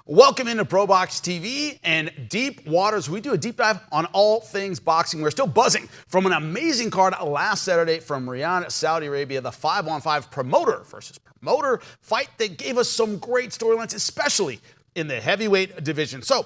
Welcome into ProBox TV and Deep Waters. We do a deep dive on all things boxing. We're still buzzing from an amazing card last Saturday from Riyadh, Saudi Arabia, the 5-on-5 promoter versus promoter fight that gave us some great storylines, especially in the heavyweight division. So,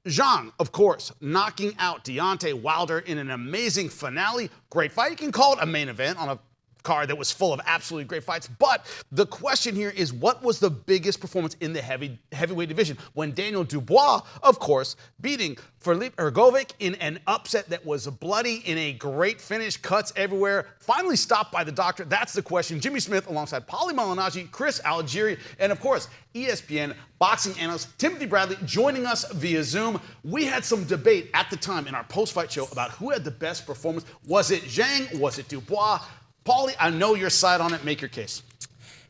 Zhang, of course, knocking out Deontay Wilder in an amazing finale. Great fight. You can call it a main event on a card that was full of absolutely great fights. But the question here is, what was the biggest performance in the heavyweight division? When Daniel Dubois, of course, beating Filip Hrgovic in an upset that was bloody in a great finish, cuts everywhere, finally stopped by the doctor. That's the question. Jimmy Smith alongside Paulie Malignaggi, Chris Algieri, and of course, ESPN boxing analyst Timothy Bradley joining us via Zoom. We had some debate at the time in our post-fight show about who had the best performance. Was it Zhang? Was it Dubois? Paulie, I know your side on it. Make your case.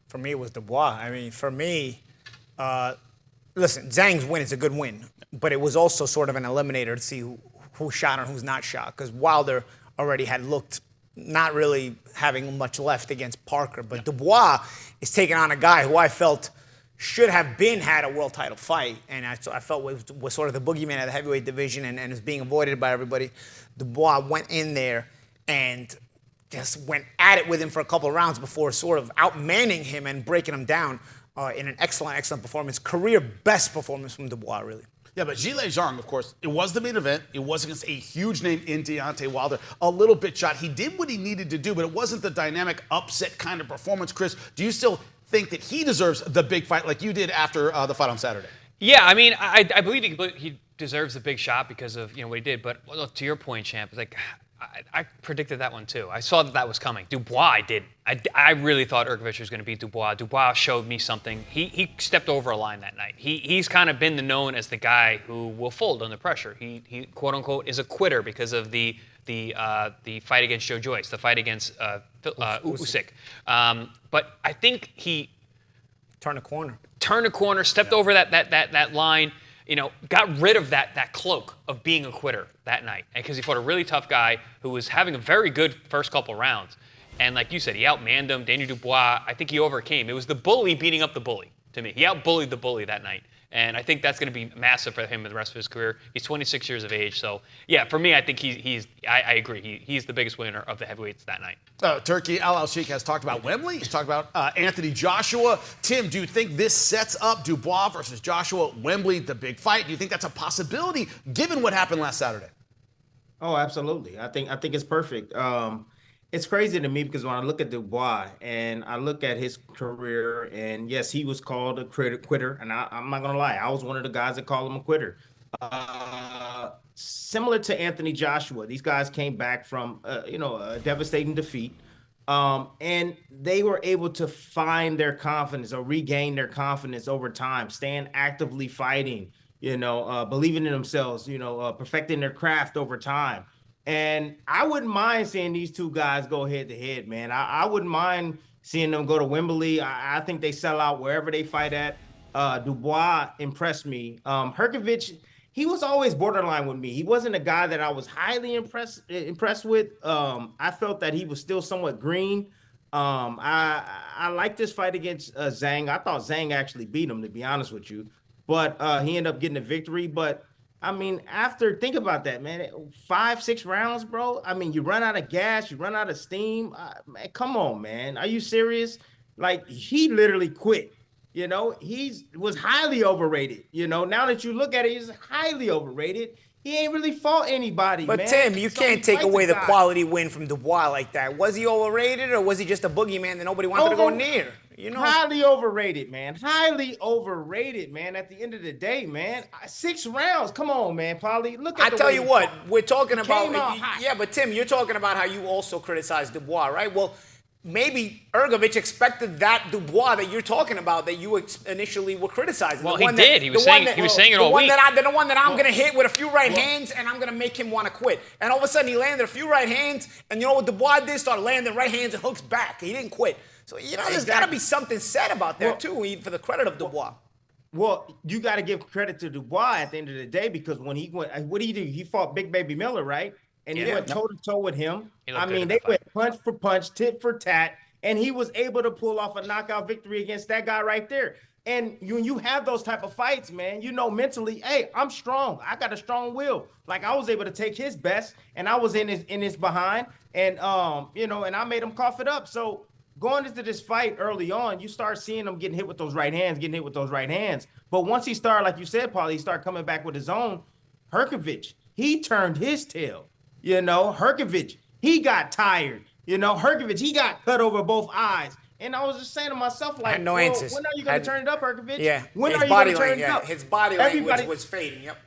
For me, it was Dubois. I mean, for me, listen, Zhang's win is a good win, but it was also sort of an eliminator to see who's shot and who's not shot, because Wilder already had looked not really having much left against Parker. But Dubois is taking on a guy who I felt should have had a world title fight, and I felt was sort of the boogeyman of the heavyweight division and is being avoided by everybody. Dubois went in there and just went at it with him for a couple of rounds before sort of outmanning him and breaking him down in an excellent performance. Career best performance from Dubois, really. Yeah, but Zhilei Zhang, of course, it was the main event. It was against a huge name in Deontay Wilder. A little bit shot. He did what he needed to do, but it wasn't the dynamic upset kind of performance. Chris, do you still think that he deserves the big fight like you did after the fight on Saturday? Yeah, I mean, I believe he deserves the big shot because of what he did. But to your point, Champ, it's like, I predicted that one too. I saw that was coming. Dubois, I did. I really thought Hrgovic was going to beat Dubois. Dubois showed me something. He stepped over a line that night. He's kind of been known as the guy who will fold under pressure. He quote unquote is a quitter because of the fight against Joe Joyce, the fight against Usyk. But I think he turned a corner. Stepped over that line. Got rid of that cloak of being a quitter that night. And because he fought a really tough guy who was having a very good first couple rounds. And like you said, he outmanned him. Daniel Dubois, I think he overcame. It was the bully beating up the bully to me. He outbullied the bully that night. And I think that's going to be massive for him in the rest of his career. He's 26 years of age. So, yeah, for me, I think I agree. He's the biggest winner of the heavyweights that night. Turkey Al-Sheikh has talked about Wembley. He's talked about Anthony Joshua. Tim, do you think this sets up Dubois versus Joshua, Wembley, the big fight? Do you think that's a possibility given what happened last Saturday? Oh, absolutely. I think it's perfect. It's crazy to me because when I look at Dubois and I look at his career, and yes, he was called a quitter, and I'm not going to lie, I was one of the guys that called him a quitter. Similar to Anthony Joshua, these guys came back from, a devastating defeat, and they were able to find their confidence or regain their confidence over time, staying actively fighting, believing in themselves, perfecting their craft over time. And I wouldn't mind seeing these two guys go head-to-head, man. I wouldn't mind seeing them go to Wembley. I think they sell out wherever they fight at. Dubois impressed me. Hrgovic, he was always borderline with me. He wasn't a guy that I was highly impressed with. I felt that he was still somewhat green. I liked this fight against Zhang. I thought Zhang actually beat him, to be honest with you. But he ended up getting a victory. But I mean, think about that, man. 5-6 rounds, bro. I mean, you run out of gas, you run out of steam. Man, come on, man. Are you serious? Like, he literally quit. He was highly overrated. Now that you look at it, he's highly overrated. He ain't really fought anybody, but man. Tim, you can't take away the quality win from Dubois like that. Was he overrated, or was he just a boogeyman that nobody wanted to go near? Highly overrated, man. Highly overrated, man. At the end of the day, man. 6 rounds. Come on, man, Paulie. Look at I tell you what, we're talking about. Yeah, but Tim, you're talking about how you also criticized Dubois, right? Well, maybe Hrgovic expected that Dubois that you're talking about, that you initially were criticizing. Well, he did. He was saying it all week. The one that I'm going to hit with a few right hands, and I'm going to make him want to quit. And all of a sudden, he landed a few right hands, and you know what Dubois did? Started landing right hands and hooks back. He didn't quit. So, there's got to be something said about that, too, for the credit of Dubois. Well, you got to give credit to Dubois at the end of the day, because when he went, what did he do? He fought Big Baby Miller, right? And he went toe-to-toe with him. I mean, they went punch for punch, tit for tat, and he was able to pull off a knockout victory against that guy right there. And when you have those type of fights, man, you know mentally, hey, I'm strong. I got a strong will. Like I was able to take his best, and I was in his behind, and and I made him cough it up. So going into this fight early on, you start seeing him getting hit with those right hands, But once he started, like you said, Paulie, he started coming back with his own. Hrgovic, he turned his tail. Hrgovic, he got tired. Hrgovic, he got cut over both eyes. And I was just saying to myself, like, no answers. When are you going to turn it up, Hrgovic? Yeah. When are you going to turn it up? His body language was fading. Yep.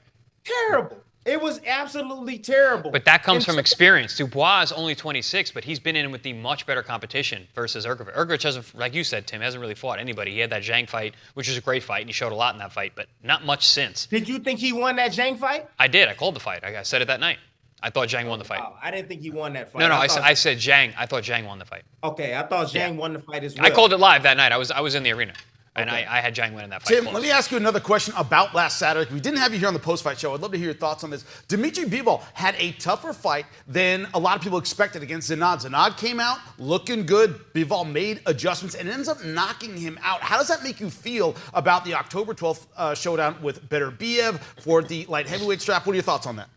Terrible. It was absolutely terrible. But that comes from experience. Dubois is only 26, but he's been in with the much better competition versus Hrgovic. Hrgovic hasn't, like you said, Tim, hasn't really fought anybody. He had that Zhang fight, which was a great fight, and he showed a lot in that fight, but not much since. Did you think he won that Zhang fight? I did. I called the fight. I said it that night. I thought Zhang won the fight. Wow, I didn't think he won that fight. No, I said Zhang. I thought Zhang won the fight. Okay, I thought Zhang won the fight as well. I called it live that night. I was in the arena. And I had Zhang winning that fight. Tim, let me ask you another question about last Saturday. We didn't have you here on the post-fight show. I'd love to hear your thoughts on this. Dmitry Bivol had a tougher fight than a lot of people expected against Zinad. Zinad came out looking good. Bivol made adjustments and ends up knocking him out. How does that make you feel about the October 12th showdown with Beterbiev for the light heavyweight strap? What are your thoughts on that?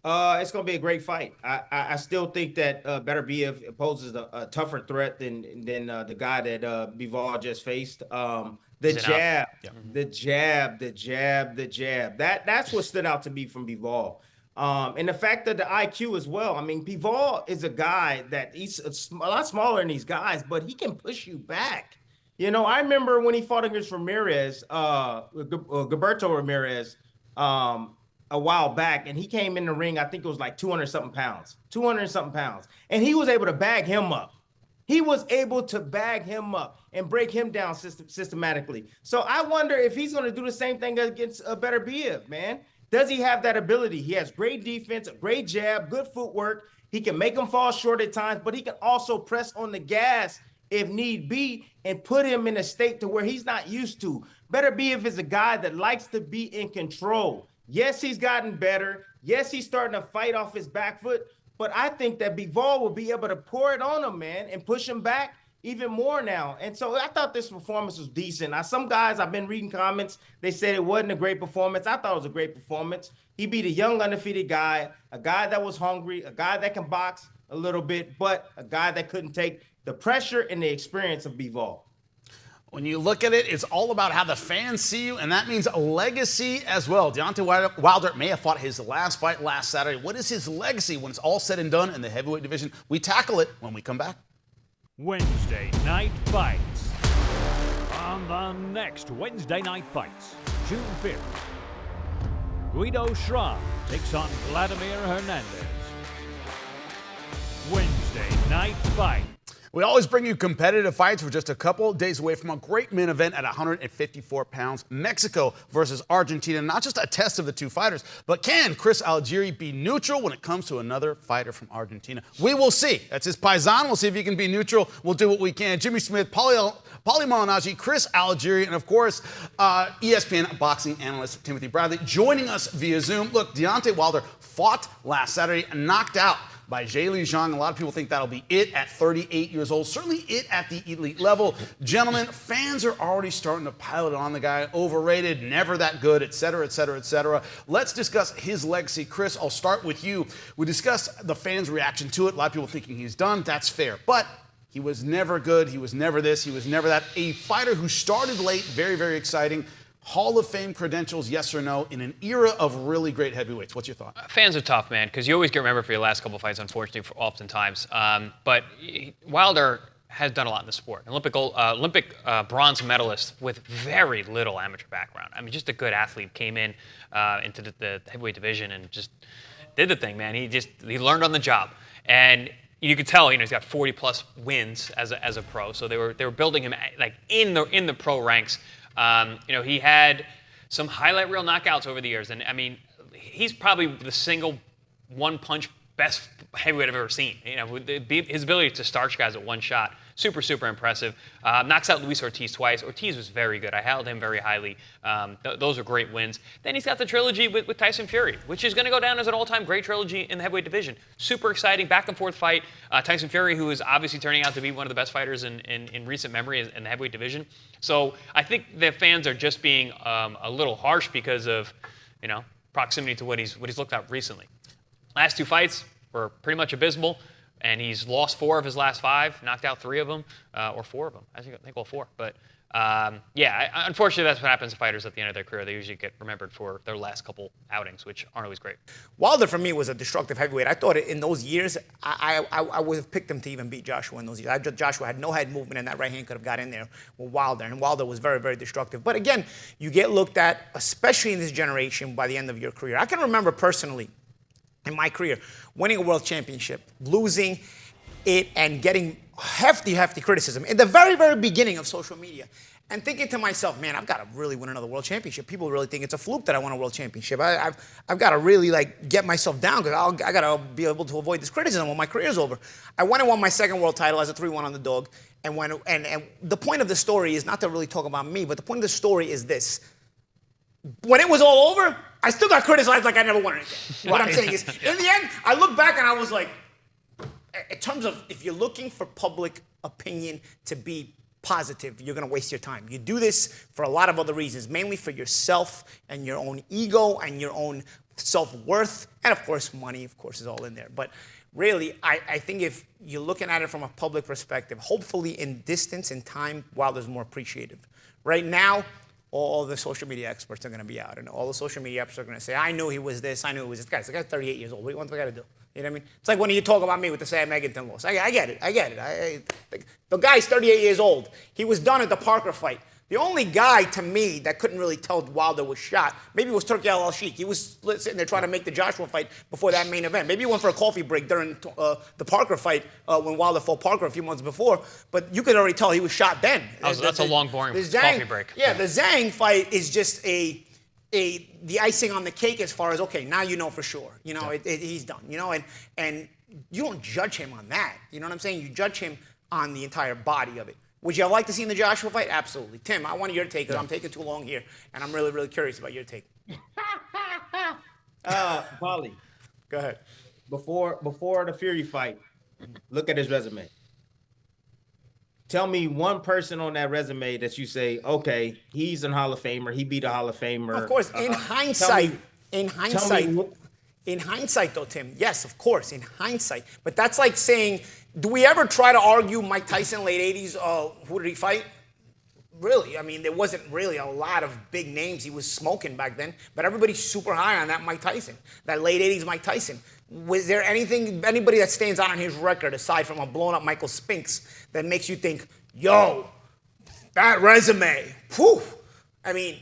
It's going to be a great fight. I still think that Beterbiev poses a tougher threat than the guy that Bivol just faced. The jab. That's what stood out to me from Bivol. And the fact that the IQ as well. I mean, Bivol is a guy that he's a lot smaller than these guys, but he can push you back. I remember when he fought against Ramirez, Gilberto Ramirez, a while back, and he came in the ring, I think it was like 200-something pounds. And he was able to bag him up. He was able to bag him up and break him down systematically. So I wonder if he's going to do the same thing against Beterbiev, man. Does he have that ability? He has great defense, a great jab, good footwork. He can make him fall short at times, but he can also press on the gas if need be and put him in a state to where he's not used to. Beterbiev is a guy that likes to be in control. Yes, he's gotten better. Yes, he's starting to fight off his back foot. But I think that Bivol will be able to pour it on him, man, and push him back even more now. And so I thought this performance was decent. Now, some guys, I've been reading comments, they said it wasn't a great performance. I thought it was a great performance. He beat a young, undefeated guy, a guy that was hungry, a guy that can box a little bit, but a guy that couldn't take the pressure and the experience of Bivol. When you look at it, it's all about how the fans see you, and that means a legacy as well. Deontay Wilder may have fought his last fight last Saturday. What is his legacy when it's all said and done in the heavyweight division? We tackle it when we come back. Wednesday Night Fights. On the next Wednesday Night Fights, June 5th, Guido Schramm takes on Vladimir Hernandez. Wednesday Night Fight. We always bring you competitive fights. We're just a couple days away from a great main event at 154 pounds. Mexico versus Argentina. Not just a test of the two fighters, but can Chris Algieri be neutral when it comes to another fighter from Argentina? We will see. That's his paisan. We'll see if he can be neutral. We'll do what we can. Jimmy Smith, Paulie Malignaggi, Chris Algieri, and of course, ESPN boxing analyst Timothy Bradley joining us via Zoom. Look, Deontay Wilder fought last Saturday and knocked out by Zhilei Zhang. A lot of people think that'll be it at 38 years old. Certainly it at the elite level. Gentlemen, fans are already starting to pile it on the guy. Overrated, never that good, et cetera, et cetera, et cetera. Let's discuss his legacy. Chris, I'll start with you. We discussed the fans' reaction to it. A lot of people thinking he's done. That's fair. But he was never good. He was never this. He was never that. A fighter who started late, very, very exciting. Hall of Fame credentials, yes or no, in an era of really great heavyweights. What's your thought? Fans are tough, man, because you always get remembered for your last couple fights, unfortunately, oftentimes. But Wilder has done a lot in the sport. Olympic bronze medalist with very little amateur background. I mean, just a good athlete. Came in into the heavyweight division and just did the thing, man. He learned on the job. And you could tell, he's got 40-plus wins as a pro. So they were building him like in the pro ranks. He had some highlight reel knockouts over the years. And, I mean, he's probably the single one-punch best heavyweight I've ever seen. You know, his ability to starch guys at one shot, super impressive. Knocks out Luis Ortiz twice. Ortiz was very good. I held him very highly. Those are great wins. Then he's got the trilogy with Tyson Fury, which is going to go down as an all-time great trilogy in the heavyweight division. Super exciting, back and forth fight. Tyson Fury, who is obviously turning out to be one of the best fighters in recent memory in the heavyweight division. So I think the fans are just being a little harsh because of, you know, proximity to what he's looked at recently. Last 2 fights were pretty much abysmal, and he's lost 4 of his last 5, knocked out 3 of them, or 4 of them. I think all 4. But unfortunately, that's what happens to fighters at the end of their career. They usually get remembered for their last couple outings, which aren't always great. Wilder, for me, was a destructive heavyweight. I thought in those years, I would have picked him to even beat Joshua in those years. Joshua had no head movement, and that right hand could have got in there with Wilder. And Wilder was very destructive. But again, you get looked at, especially in this generation, by the end of your career. I can remember personally, in my career, winning a world championship, losing it, and getting hefty criticism in the very beginning of social media, and thinking to myself, man, I've got to really win another world championship. People really think it's a fluke that I won a world championship. I've got to really get myself down because I got to be able to avoid this criticism when my career's over. I went and won my second world title as a 3-1 underdog, and the point of the story is not to really talk about me, but the point of the story is this. When it was all over, I still got criticized like I never won anything. What I'm saying is, in the end, I look back and I was like, in terms of if you're looking for public opinion to be positive, you're going to waste your time. You do this for a lot of other reasons, mainly for yourself and your own ego and your own self-worth. And, of course, money, of course, is all in there. But really, I think if you're looking at it from a public perspective, hopefully in distance and time, Wilder's more appreciative. Right now, all the social media experts are going to be out, and all the social media experts are going to say, I knew he was this, I knew he was this. Guys, the guy's 38 years old. What do you want the guy to do? You know what I mean? It's like when you talk about me with the Sam Egginton loss. I get it. The guy's 38 years old. He was done at the Parker fight. The only guy, to me, that couldn't really tell Wilder was shot, maybe it was Turki Al-Sheikh. He was sitting there trying to make the Joshua fight before that main event. Maybe he went for a coffee break during the Parker fight when Wilder fought Parker a few months before. But you could already tell he was shot then. That's a long, boring coffee break. Yeah, the Zhang fight is just the icing on the cake as far as, okay, now you know for sure. You know, he's done. You know, and you don't judge him on that. You know what I'm saying? You judge him on the entire body of it. Would you have liked to see in the Joshua fight? Absolutely. Tim, I want your take because I'm taking too long here, and I'm really curious about your take. Paulie, go ahead. Before the Fury fight, look at his resume. Tell me one person on that resume that you say, okay, he's a Hall of Famer. He beat a Hall of Famer. Of course, in hindsight, though, Tim, yes, of course, in hindsight. But that's like saying, do we ever try to argue Mike Tyson, late 80s, who did he fight? Really, I mean, there wasn't really a lot of big names he was smoking back then, but everybody's super high on that Mike Tyson, that late 80s Mike Tyson. Was there anybody that stands out on his record, aside from a blown-up Michael Spinks, that makes you think, yo, that resume, whew. I mean,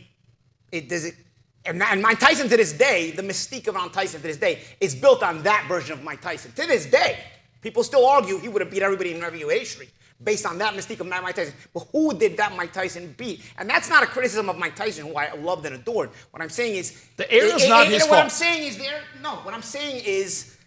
and Mike Tyson to this day, the mystique of Mike Tyson to this day is built on that version of Mike Tyson. To this day, people still argue he would have beat everybody in heavyweight history based on that mystique of Mike Tyson. But who did that Mike Tyson beat? And that's not a criticism of Mike Tyson, who I loved and adored. What I'm saying is the era's not his fault. What I'm saying is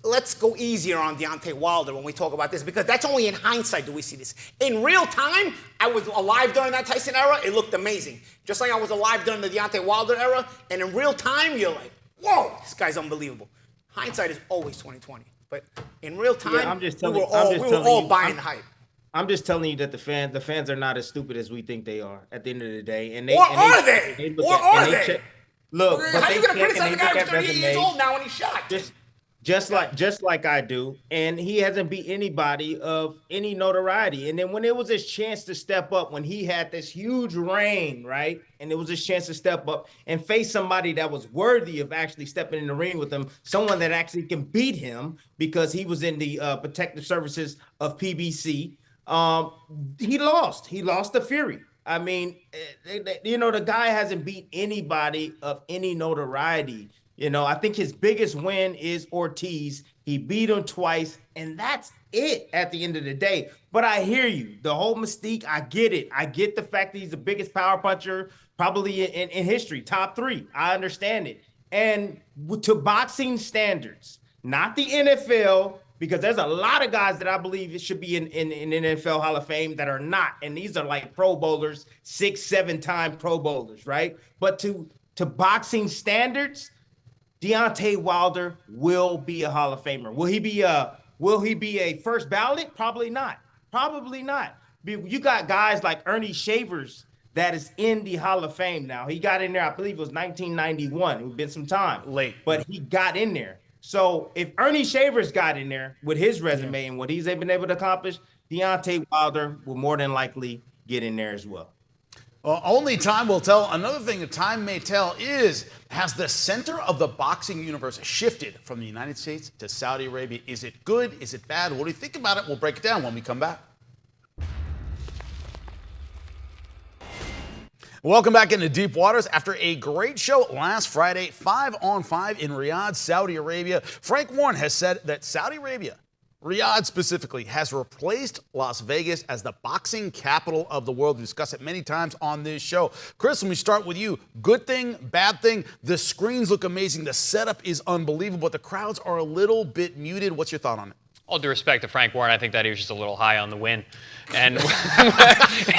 let's go easier on Deontay Wilder when we talk about this, because that's only in hindsight do we see this. In real time, I was alive during that Tyson era. It looked amazing. Just like I was alive during the Deontay Wilder era. And in real time, you're like, whoa, this guy's unbelievable. Hindsight is always 20/20. But in real time, we were all buying the hype. I'm just telling you that the fans are not as stupid as we think they are at the end of the day. Are they? Look, how are you going to criticize a guy who's 38 years old now when he's shot? Just like I do, and he hasn't beat anybody of any notoriety. And then when it was his chance to step up, when he had this huge reign, right, and it was his chance to step up and face somebody that was worthy of actually stepping in the ring with him, someone that actually can beat him because he was in the protective services of PBC, he lost. He lost to Fury. I mean, the guy hasn't beat anybody of any notoriety. I think his biggest win is Ortiz. He beat him twice, and that's it at the end of the day. But I hear you. The whole mystique, I get it. I get the fact that he's the biggest power puncher probably in history, top 3. I understand it. And to boxing standards, not the NFL, because there's a lot of guys that I believe it should be in NFL Hall of Fame that are not. And these are like Pro Bowlers, 6, 7-time Pro Bowlers, right? But to boxing standards, Deontay Wilder will be a Hall of Famer. Will he be a first ballot? Probably not. Probably not. You got guys like Ernie Shavers that is in the Hall of Fame now. He got in there, I believe it was 1991. It's been some time. Late. But he got in there. So if Ernie Shavers got in there with his resume and what he's been able to accomplish, Deontay Wilder will more than likely get in there as well. Well, only time will tell. Another thing that time may tell is, has the center of the boxing universe shifted from the United States to Saudi Arabia? Is it good? Is it bad? What do you think about it? We'll break it down when we come back. Welcome back into Deep Waters. After a great show last Friday, 5-on-5 in Riyadh, Saudi Arabia, Frank Warren has said that Saudi Arabia, Riyadh specifically, has replaced Las Vegas as the boxing capital of the world. We discussed it many times on this show. Chris, let me start with you. Good thing, bad thing? The screens look amazing. The setup is unbelievable, but the crowds are a little bit muted. What's your thought on it? All due respect to Frank Warren, I think that he was just a little high on the win. And 10-0?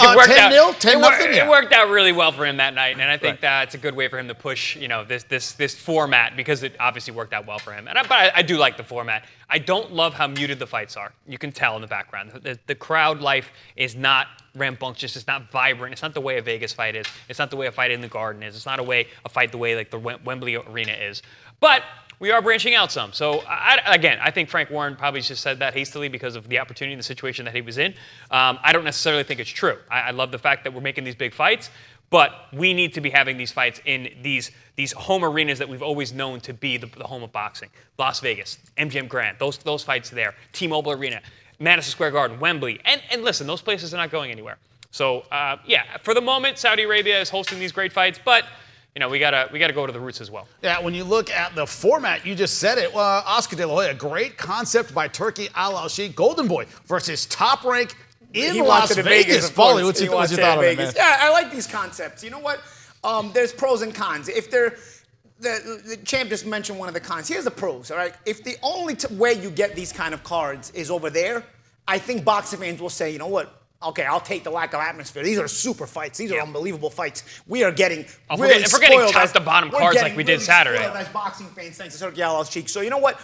It worked out really well for him that night, and I think that's a good way for him to push, this format, because it obviously worked out well for him. But I do like the format. I don't love how muted the fights are. You can tell in the background. The crowd life is not rambunctious. It's not vibrant. It's not the way a Vegas fight is. It's not the way a fight in the Garden is. It's not a fight the way like the Wembley Arena is. But we are branching out some. So, I think Frank Warren probably just said that hastily because of the opportunity and the situation that he was in. I don't necessarily think it's true. I love the fact that we're making these big fights, but we need to be having these fights in these home arenas that we've always known to be the home of boxing. Las Vegas, MGM Grand, those fights there, T-Mobile Arena, Madison Square Garden, Wembley. And listen, those places are not going anywhere. So, for the moment, Saudi Arabia is hosting these great fights, but we gotta go to the roots as well. Yeah, when you look at the format, you just said it. Oscar De La Hoya, great concept by Turki Al-Sheikh, Golden Boy versus Top Rank in Las Vegas. Paulie, what's your thought on it, man? Yeah, I like these concepts. You know what? There's pros and cons. If the champ just mentioned one of the cons. Here's the pros, all right? If the only way you get these kind of cards is over there, I think boxing fans will say, you know what? Okay, I'll take the lack of atmosphere. These are super fights. These are unbelievable fights. We are getting really spoiled. We're getting top to bottom cards like we did Saturday. As boxing fans, thanks to Turki Al-Sheikh. So you know what?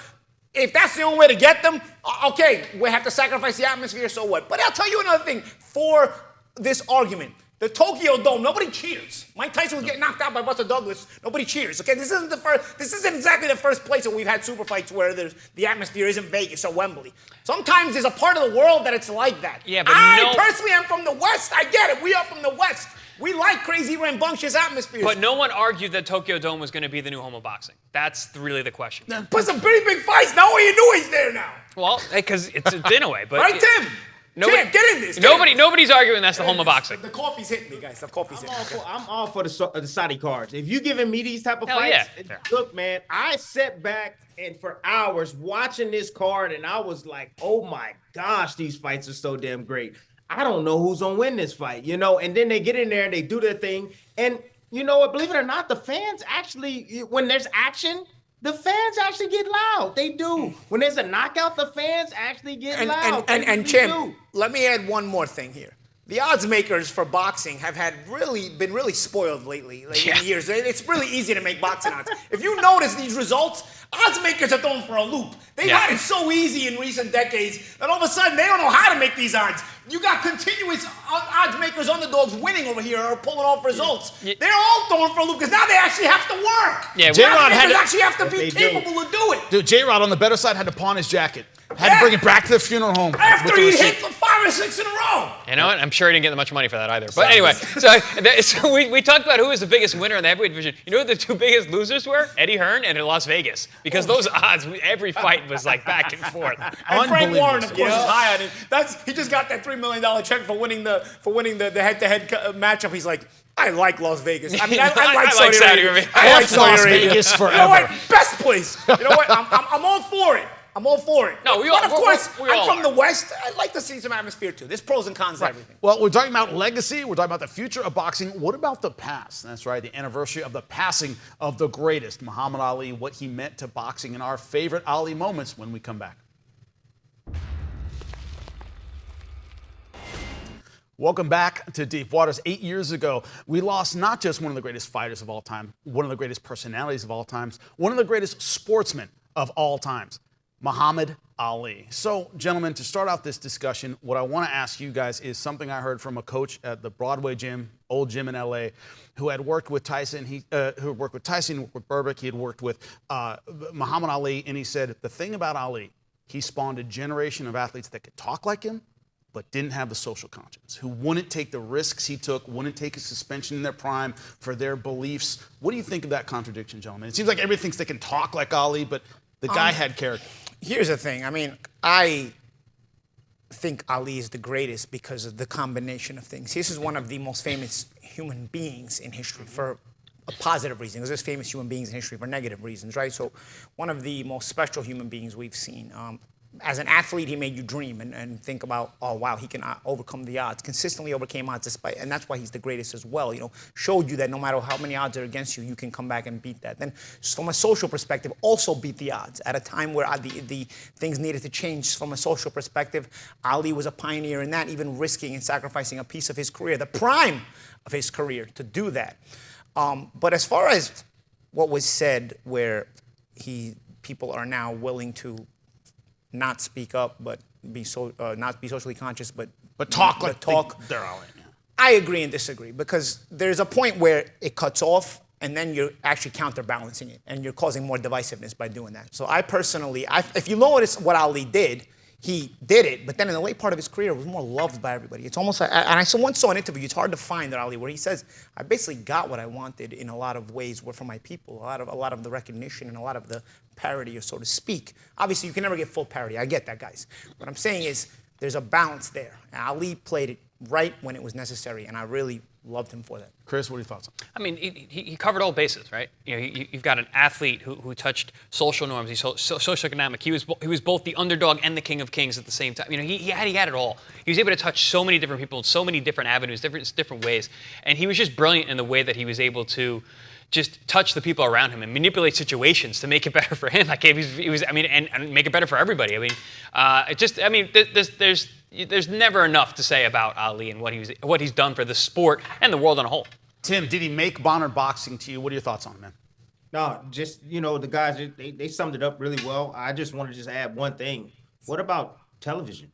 If that's the only way to get them, okay, we have to sacrifice the atmosphere, so what? But I'll tell you another thing for this argument. The Tokyo Dome, nobody cheers. Mike Tyson was getting knocked out by Buster Douglas. Nobody cheers. Okay, this isn't exactly the first place that we've had super fights where the atmosphere isn't Vegas or Wembley. Sometimes there's a part of the world that it's like that. Yeah, but I personally am from the West. I get it. We are from the West. We like crazy, rambunctious atmospheres. But no one argued that Tokyo Dome was going to be the new home of boxing. That's really the question. But some pretty big fights. Now you know he's there now. Well, because it's in a way. But right, Tim? Champ, get in this. Nobody's arguing that's the home of boxing. The coffee's hitting me, guys. The coffee's hitting me. I'm all for the Saudi cards. If you're giving me these type of Hell fights, yeah. Look, man, I sat back and for hours watching this card, and I was like, oh my gosh, these fights are so damn great. I don't know who's gonna win this fight, and then they get in there and they do their thing. And you know what, believe it or not, the fans actually, when there's action, the fans actually get loud. They do. When there's a knockout, the fans actually get loud. And Champ, let me add one more thing here. The odds makers for boxing have been really spoiled lately in years. It's really easy to make boxing odds. If you notice these results, odds makers are thrown for a loop. They've had it so easy in recent decades that all of a sudden they don't know how to make these odds. You got continuous odds makers, underdogs winning over here or pulling off results. They're all thrown for a loop because now they actually have to work. Yeah, J-Rod actually have to be capable of doing it. Dude, J-Rod on the better side had to pawn his jacket. Had to bring it back to the funeral home. After he hit 5 or 6 in a row. You know what? I'm sure he didn't get much money for that either. But anyway, so we talked about who was the biggest winner in the heavyweight division. You know what the two biggest losers were? Eddie Hearn and Las Vegas. Because those odds, every fight was like back and forth. And Frank Warren, of course, is high on it. He just got that $3 million check for winning the head-to-head matchup. He's like, I like Las Vegas. I mean, I like Saudi Arabia. I like Las Vegas forever. You know what? Best place. You know what? I'm all for it. I'm all for it. No, but of course, we I'm all from are. the West. I'd like to see some atmosphere too. There's pros and cons to everything. Well, we're talking about legacy. We're talking about the future of boxing. What about the past? That's right, the anniversary of the passing of the greatest, Muhammad Ali, what he meant to boxing, and our favorite Ali moments when we come back. Welcome back to Deep Waters. 8 years ago, we lost not just one of the greatest fighters of all time, one of the greatest personalities of all times, one of the greatest sportsmen of all times, Muhammad Ali. So, gentlemen, to start off this discussion, what I want to ask you guys is something I heard from a coach at the Broadway gym, old gym in LA, who had worked with Tyson. Who had worked with Tyson, worked with Berbick. He had worked with Muhammad Ali, and he said the thing about Ali, he spawned a generation of athletes that could talk like him, but didn't have the social conscience, who wouldn't take the risks he took, wouldn't take a suspension in their prime for their beliefs. What do you think of that contradiction, gentlemen? It seems like everybody thinks they can talk like Ali, but the guy had character. Here's the thing. I mean, I think Ali is the greatest because of the combination of things. This is one of the most famous human beings in history for a positive reason, because there's famous human beings in history for negative reasons, right? So one of the most special human beings we've seen. As an athlete, he made you dream and think about, oh, wow, he can overcome the odds. Consistently overcame odds despite, and that's why he's the greatest as well. You know, showed you that no matter how many odds are against you, you can come back and beat that. Then from a social perspective, also beat the odds. At a time where the things needed to change from a social perspective, Ali was a pioneer in that, even risking and sacrificing a piece of his career, the prime of his career, to do that. But as far as what was said, where people are now willing to not speak up, but not be socially conscious, but talk but like talk. They're Ali. Yeah. I agree and disagree, because there's a point where it cuts off, and then you're actually counterbalancing it, and you're causing more divisiveness by doing that. So I personally, if you notice what Ali did, he did it, but then in the late part of his career, it was more loved by everybody. It's almost like, and I once saw an interview, it's hard to find that Ali, where he says, I basically got what I wanted in a lot of ways from my people, a lot of the recognition and a lot of the parody, or so to speak. Obviously, you can never get full parody. I get that, guys. What I'm saying is there's a balance there. And Ali played it right when it was necessary, and I really loved him for that. Chris, what are your thoughts on? I mean, he covered all bases, right? You know, you've got an athlete who touched social norms. He's socioeconomic. He was both the underdog and the king of kings at the same time. You know, he had it all. He was able to touch so many different people in so many different avenues, different ways, and he was just brilliant in the way that he was able to just touch the people around him and manipulate situations to make it better for him. Like he was. I mean, and make it better for everybody. I mean, there's never enough to say about Ali and what he's done for the sport and the world on a whole. Tim, did he make modern boxing to you? What are your thoughts on it, man? No, just, the guys, they summed it up really well. I just want to just add one thing. What about television?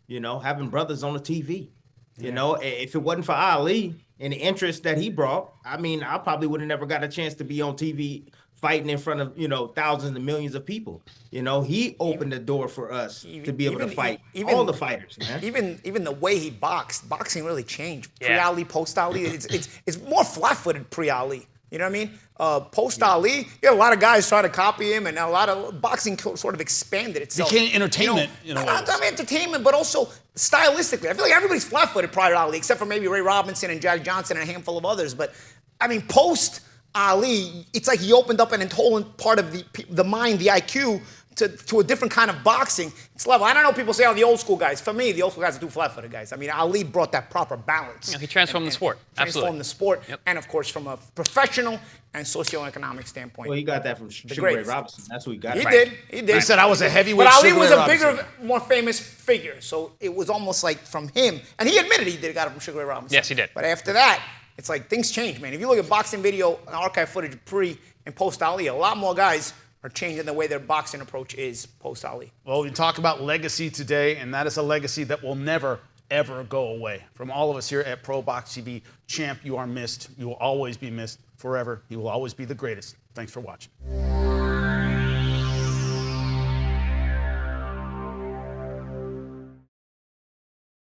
Having brothers on the TV. If it wasn't for Ali and the interest that he brought, I mean, I probably would have never got a chance to be on TV fighting in front of, thousands and millions of people. He opened the door for us to be able to fight all the fighters, man. Even the way he boxing really changed. Yeah. Pre-Ali, post-Ali, it's more flat-footed pre-Ali. You know what I mean? Post-Ali, you had a lot of guys trying to copy him, and a lot of boxing sort of expanded itself. Became entertainment. Not entertainment, but also stylistically. I feel like everybody's flat-footed prior to Ali, except for maybe Ray Robinson and Jack Johnson and a handful of others. But, I mean, post-Ali, it's like he opened up an entire part of the mind, the IQ, to a different kind of boxing. It's level. I don't know, people say, the old school guys. For me, the old school guys are too flat-footed guys. I mean, Ali brought that proper balance. He transformed the sport. Transformed the sport. Yep. And, of course, from a professional and socioeconomic standpoint. Well, he got that from Sugar Ray Robinson. That's who he got. He Right. did. He said I was a heavyweight. But Ali Sugar was Ray a Robinson. bigger, more famous figure. So it was almost like from him. And he admitted he got it from Sugar Ray Robinson. Yes, he did. But after that, it's like things change, man. If you look at boxing video and archive footage pre and post Ali, a lot more guys are changing the way their boxing approach is post Ali. Well, we talk about legacy today, and that is a legacy that will never, ever go away. From all of us here at ProBox TV, champ, you are missed. You will always be missed forever. You will always be the greatest. Thanks for watching.